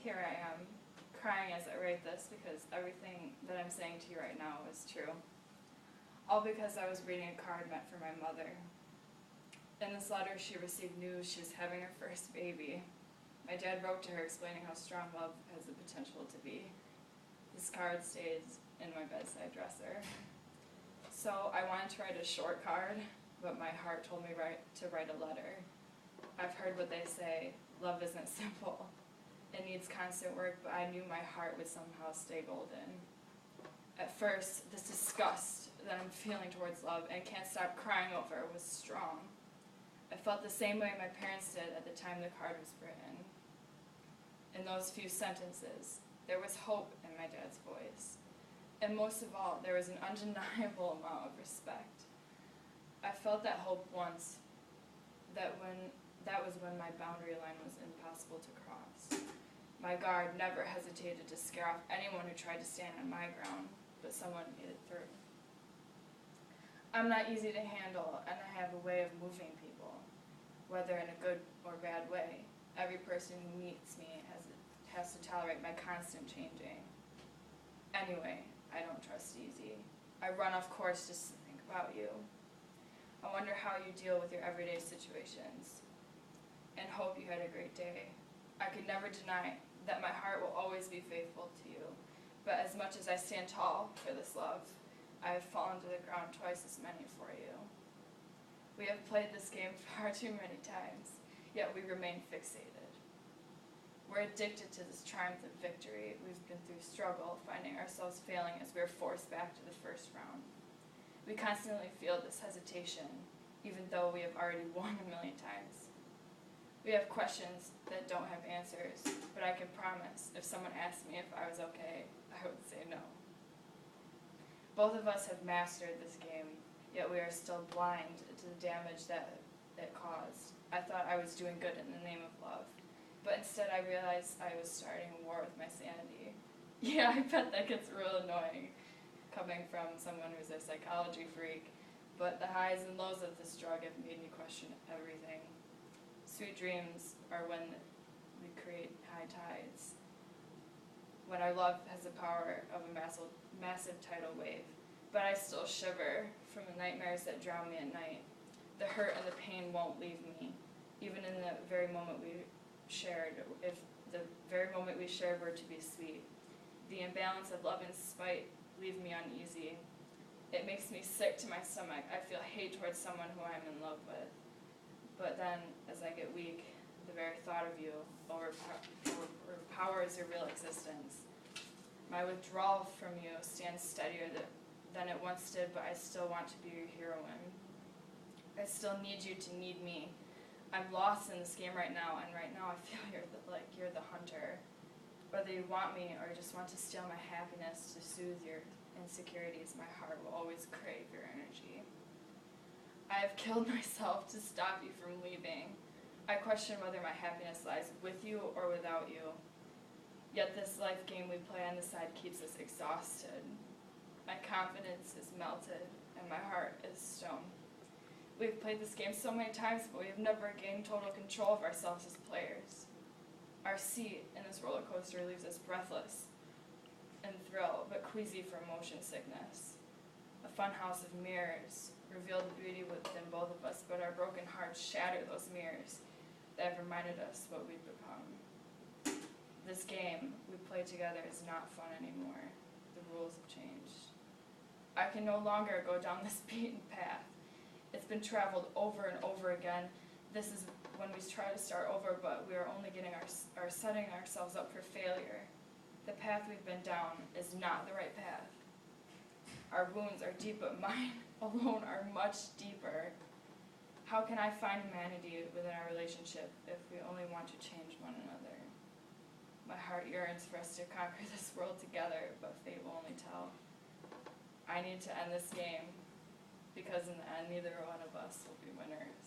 here I am, crying as I write this because everything that I'm saying to you right now is true. All because I was reading a card meant for my mother. In this letter, she received news she was having her first baby. My dad wrote to her explaining how strong love has the potential to be. This card stays in my bedside dresser. So I wanted to write a short card, but my heart told me to write a letter. I've heard what they say, love isn't simple. It needs constant work, but I knew my heart would somehow stay golden. At first, this disgust that I'm feeling towards love and can't stop crying over was strong. I felt the same way my parents did at the time the card was written. In those few sentences, there was hope in my dad's voice. And most of all, there was an undeniable amount of respect. I felt that hope once, that was when my boundary line was impossible to cross. My guard never hesitated to scare off anyone who tried to stand on my ground, but someone made it through. I'm not easy to handle, and I have a way of moving people, whether in a good or bad way. Every person who meets me has to tolerate my constant changing. Anyway, I don't trust easy. I run off course just to think about you. I wonder how you deal with your everyday situations, and hope you had a great day. I could never deny that my heart will always be faithful to you, but as much as I stand tall for this love, I have fallen to the ground twice as many for you. We have played this game far too many times, yet we remain fixated. We're addicted to this triumphant victory. We've been through struggle, finding ourselves failing as we're forced back to the first round. We constantly feel this hesitation, even though we have already won a million times. We have questions that don't have answers, but I can promise if someone asked me if I was okay, I would say no. Both of us have mastered this game, yet we are still blind to the damage that it caused. I thought I was doing good in the name of love, but instead I realized I was starting a war with my sanity. Yeah, I bet that gets real annoying coming from someone who's a psychology freak, but the highs and lows of this drug have made me question everything. Sweet dreams are when we create high tides. When our love has the power of a massive tidal wave, but I still shiver from the nightmares that drown me at night. The hurt and the pain won't leave me, even in the very moment we shared, if the very moment we shared were to be sweet. The imbalance of love and spite leave me uneasy. It makes me sick to my stomach. I feel hate towards someone who I'm in love with. But then, as I get weak, the very thought of you overpowers your real existence. My withdrawal from you stands steadier than it once did, but I still want to be your heroine. I still need you to need me. I'm lost in this game right now, and right now I feel you're the hunter. Whether you want me or just want to steal my happiness to soothe your insecurities, my heart will always crave your energy. I have killed myself to stop you from leaving. I question whether my happiness lies with you or without you. Yet this life game we play on the side keeps us exhausted. My confidence is melted, and my heart is stone. We've played this game so many times, but we have never gained total control of ourselves as players. Our seat in this roller coaster leaves us breathless and thrilled, but queasy from motion sickness. A funhouse of mirrors reveal the beauty within both of us, but our broken hearts shatter those mirrors that have reminded us what we've become. This game we play together is not fun anymore. The rules have changed. I can no longer go down this beaten path. It's been traveled over and over again. This is when we try to start over, but we are only setting ourselves up for failure. The path we've been down is not the right path. Our wounds are deep, but mine alone are much deeper. How can I find humanity within our relationship if we only want to change one another? My heart yearns for us to conquer this world together, but fate will only tell. I need to end this game, because in the end, neither one of us will be winners.